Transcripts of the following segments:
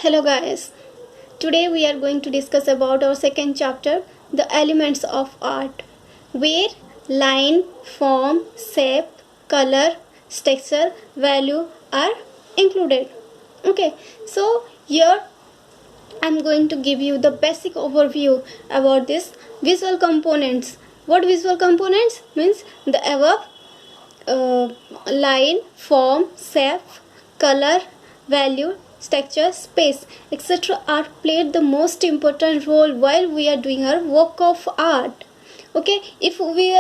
Hello guys. Today we are going to discuss about our second chapter, the elements of art, where line, form, shape, color, texture, value are included. Okay, so here I'm going to give you the basic overview about this visual components. What visual components means? The above line, form, shape, color, value, texture, space, etc. are played the most important role while we are doing our work of art. Okay, if we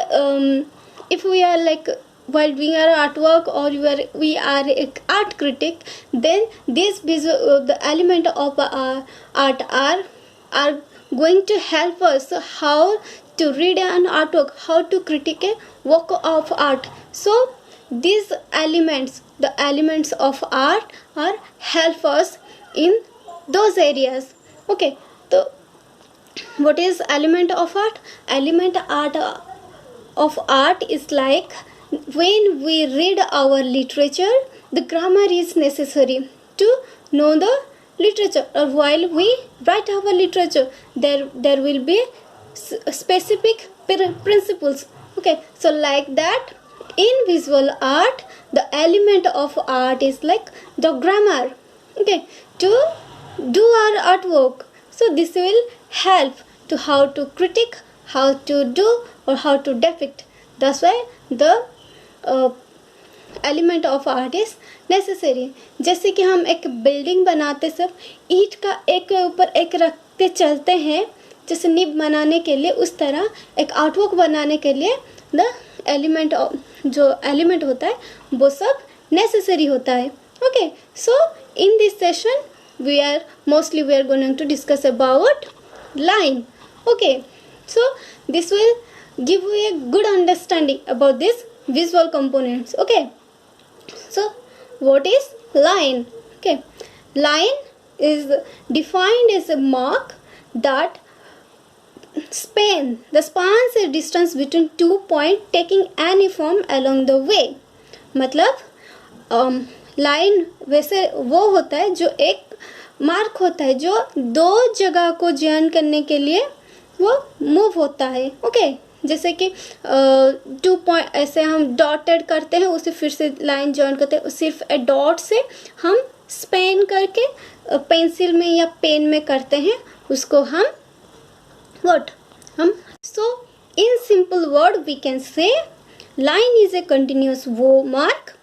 are like while doing our artwork, or we are an art critic, then this visual the element of art are going to help us how to read an artwork, how to critique a work of art. So these elements, the elements of art, are help us in those areas. Okay, so what is element of art? Element art of art is like when we read our literature, the grammar is necessary to know the literature, or while we write our literature, there will be specific principles. Okay, so like that, in visual art, the element of art is like the grammar, okay, to do our artwork. So this will help to how to critique, how to do, or how to depict. That's why the element of art is necessary. जैसे कि हम एक building बनाते सब ईंट का एक के ऊपर एक रखते चलते हैं, जैसे नींव बनाने के लिए, उस तरह एक आर्टवर्क बनाने के लिए द एलिमेंट जो एलिमेंट होता है वो सब नेसेसरी होता है. Okay, so in this session we are going to discuss about line. Okay, so this will give you a good understanding about this visual components. Okay, so what is line? Okay, line is defined as a mark that spans a distance between 2 points taking any form along the way. मतलब line वैसे वो होता है जो एक mark होता है जो दो जगह को जॉइन करने के लिए वो मूव होता है. ओके, जैसे कि 2 पॉइंट ऐसे हम डॉटेड करते हैं, उसे फिर से लाइन जॉइन करते हैं, सिर्फ ए डॉट से हम स्पेन करके पेंसिल में या पेन में करते हैं, उसको हम व्हाट हम so in simple word we can say line is a continuous वो mark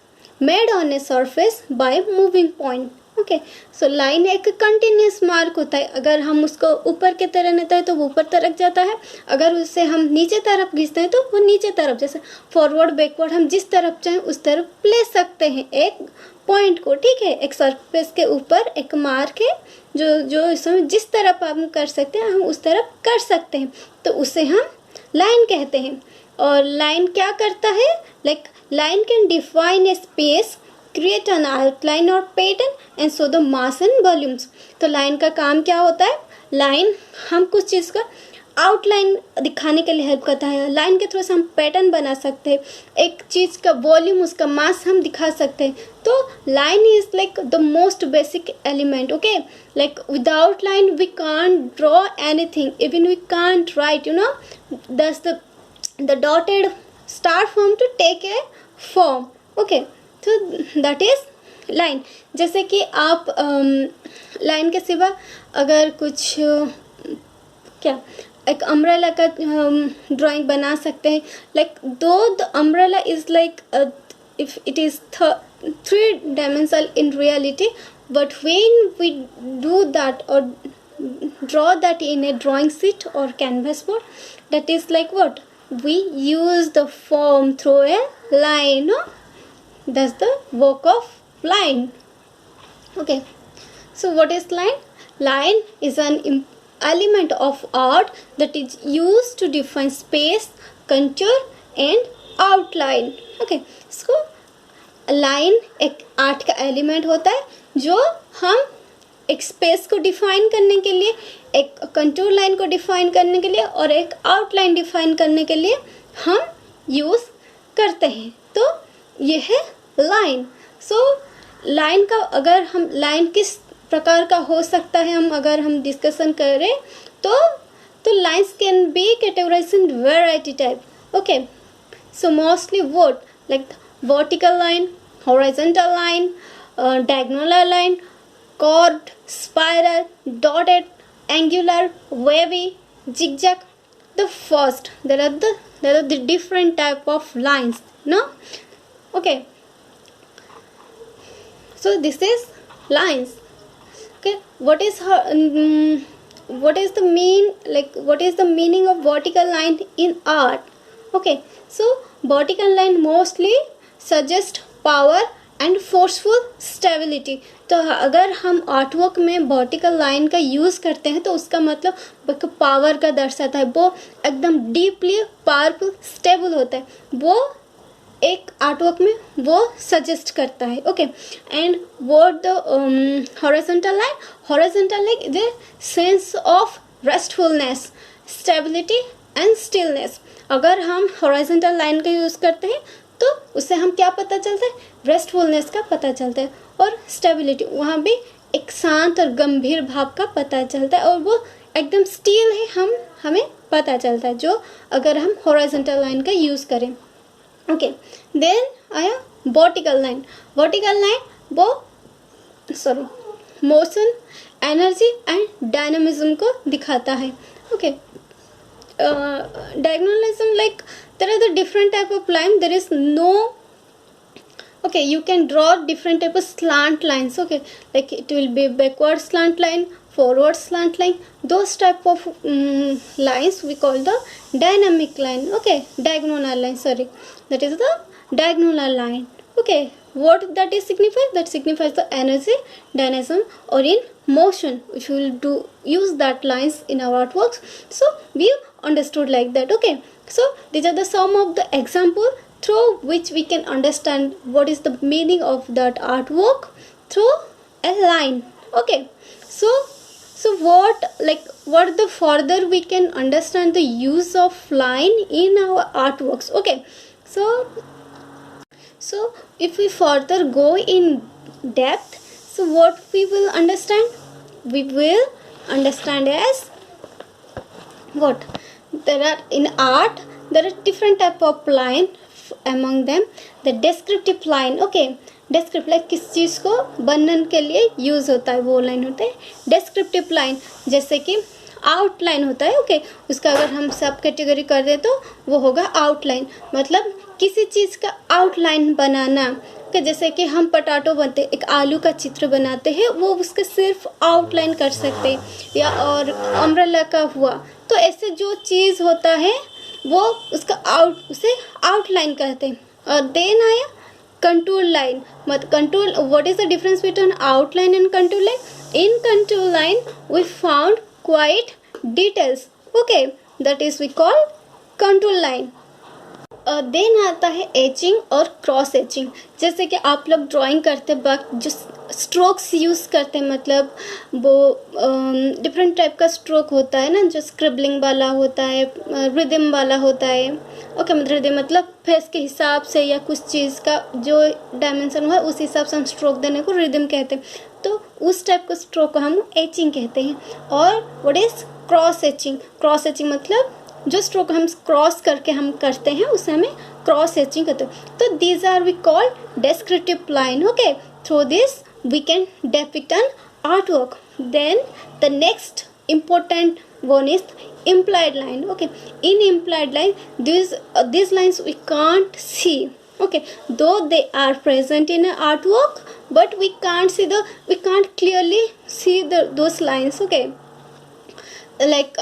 made on a surface by moving point. Okay, so line एक कंटिन्यूस मार्क होता है. अगर हम उसको ऊपर की तरह लेते हैं तो वो ऊपर तरफ जाता है, अगर उससे हम नीचे तरफ खींचते हैं तो वो नीचे तरफ, जैसे फॉरवर्ड बैकवर्ड हम जिस तरफ चाहें उस तरफ ले सकते हैं एक पॉइंट को. ठीक है, एक सरफेस के ऊपर एक मार्क है जो इसमें जिस तरफ हम कर सकते हैं हम उस तरफ कर सकते हैं, तो उसे हम लाइन कहते हैं. और लाइन क्या करता है? Like line can define a space, create an outline और pattern and show the mass and volumes. तो लाइन का काम क्या होता है? लाइन हम कुछ चीज़ का आउटलाइन दिखाने के लिए हेल्प करता है. लाइन के थ्रू से हम पैटर्न बना सकते हैं, एक चीज़ का वॉल्यूम, उसका मास हम दिखा सकते हैं. तो line is like the most basic element. Okay, like without line we can't draw anything, even we can't write, you know, that's the dotted start form to take a form. Okay, तो that is line. जैसे कि आप line के सिवा अगर कुछ क्या एक अम्ब्रेला का ड्राइंग बना सकते हैं. लाइक दो the umbrella is like if it is 3 dimensional in reality, but when we do that or draw that in a drawing sheet or canvas board, that is like what we use the form through a line. No? That's the work of line. Okay, so what is line? Line is an element of art that is used to define space, contour and outline. Okay, so line एक art का element होता है जो हम एक space को define करने के लिए, एक कंटूर लाइन को डिफाइन करने के लिए और एक आउटलाइन डिफाइन करने के लिए हम यूज़ करते हैं. तो ये है लाइन. सो लाइन का अगर हम लाइन किस प्रकार का हो सकता है, हम अगर हम डिस्कशन करें तो lines can be categorized in variety type. Okay, so mostly what, like vertical line, horizontal line, diagonal line, chord, spiral, dotted, angular, wavy, zigzag. The first, there are the different type of lines, no? Okay, so this is lines. Okay, what is what is the meaning of vertical line in art? Okay, so vertical line mostly suggest power and forceful stability. तो अगर हम artwork में vertical line का use करते हैं तो उसका मतलब पावर का दर्शाता है, वो एकदम डीपली पावरफुल स्टेबल होता है, वो एक आर्टवर्क में वो सजेस्ट करता है. Okay, and what the horizontal line the sense of restfulness, stability and stillness. अगर हम हॉरिजॉन्टल लाइन का यूज़ करते हैं तो उससे हम क्या पता चलता है, रेस्टफुलनेस का पता चलता है, और स्टेबिलिटी वहाँ भी एक शांत और गंभीर भाव का पता चलता है, और वो एकदम स्टील है हमें पता चलता है जो अगर हम हॉरिजॉन्टल लाइन का यूज़ करें. ओके, देन आया वर्टिकल लाइन. वर्टिकल लाइन वो मोशन, एनर्जी एंड डायनामिज्म को दिखाता है. Okay, diagonalism, like there are the different type of line, there is no, okay, you can draw different type of slant lines. Okay, like it will be backward slant line, forward slant line, those type of lines we call the dynamic line. Okay, diagonal line, sorry, that is the diagonal line. Okay, what that is signifies, that signifies the energy, dynamism, or in motion. If you will use that lines in our artworks, so we understood like that. Okay, so these are the some of the example through which we can understand what is the meaning of that artwork through a line. Okay, so what the further we can understand the use of line in our artworks. Okay, so if we further go in depth, so what we will understand, we will understand as what there are in art, there are different type of line, among them the descriptive line. Okay, descriptive like किस चीज़ को वर्णन के लिए use होता है वो line होते हैं descriptive line. जैसे कि आउटलाइन होता है. ओके, उसका अगर हम सब कैटेगरी कर दे तो वो होगा आउटलाइन, मतलब किसी चीज़ का आउटलाइन बनाना. कि जैसे कि हम पटाटो बनते, एक आलू का चित्र बनाते हैं, वो उसके सिर्फ आउटलाइन कर सकते हैं, या और अम्ब्रेला का हुआ, तो ऐसे जो चीज़ होता है वो उसका उसे आउटलाइन कहते हैं. और देन आया contour line. Contour, what is the difference between outline and contour line? In contour line we found quite details. Okay, that is we call contour line. Then आता है एचिंग और क्रॉस एचिंग. जैसे कि आप लोग drawing करते वक्त जो स्ट्रोक्स यूज़ करते हैं, मतलब वो डिफरेंट टाइप का स्ट्रोक होता है ना, जो स्क्रिबलिंग वाला होता है, रिदम वाला होता है. ओके, मतलब रिदम मतलब फेस के हिसाब से या कुछ चीज़ का जो डायमेंशन हुआ उस हिसाब से हम स्ट्रोक देने को रिदम कहते हैं. तो उस टाइप का स्ट्रोक को हम एचिंग कहते हैं. और what is cross etching? Cross etching मतलब जो स्ट्रोक हम क्रॉस करके हम करते हैं उसे हमें क्रॉस एचिंग कहते हैं. तो these are we call descriptive line. Okay, through this we can depict an artwork. Then the next important one is implied line. Okay, in implied line these lines we can't see. Okay, though they are present in an artwork, but we can't clearly see those lines. Okay, like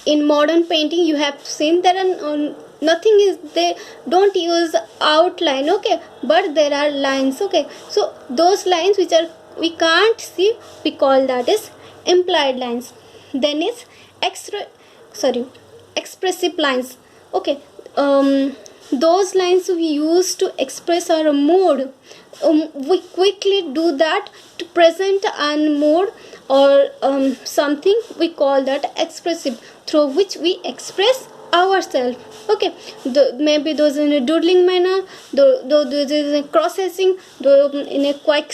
in modern painting you have seen there are nothing is, they don't use outline. Okay, but there are lines. Okay, so those lines which are we can't see, we call that as implied lines. Then is expressive lines. Okay, those lines we use to express our mood. We quickly do that to present a mood or something, we call that expressive, through which we express ourselves. Okay, maybe those in a doodling manner, those in a cross-hatching, in a quick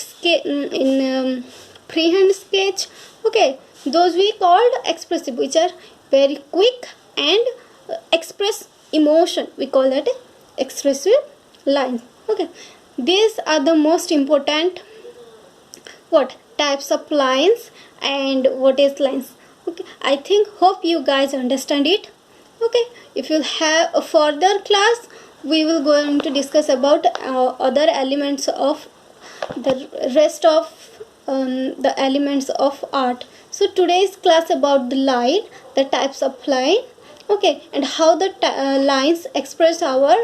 freehand sketch. Okay, those we called expressive, which are very quick and express emotion. We call that expressive lines. Okay, these are the most important what types of lines and what is lines. Okay, I think hope you guys understand it. Okay, if you have a further class, we will going to discuss about other elements of the rest of the elements of art. So today's class about the line, the types of line, okay, and how the lines uh, express our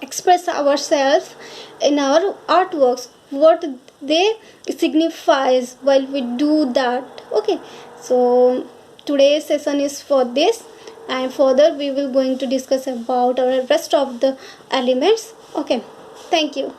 express ourselves in our artworks, what they signifies while we do that. Okay, so today's session is for this, and further we will going to discuss about our rest of the elements. Okay, thank you.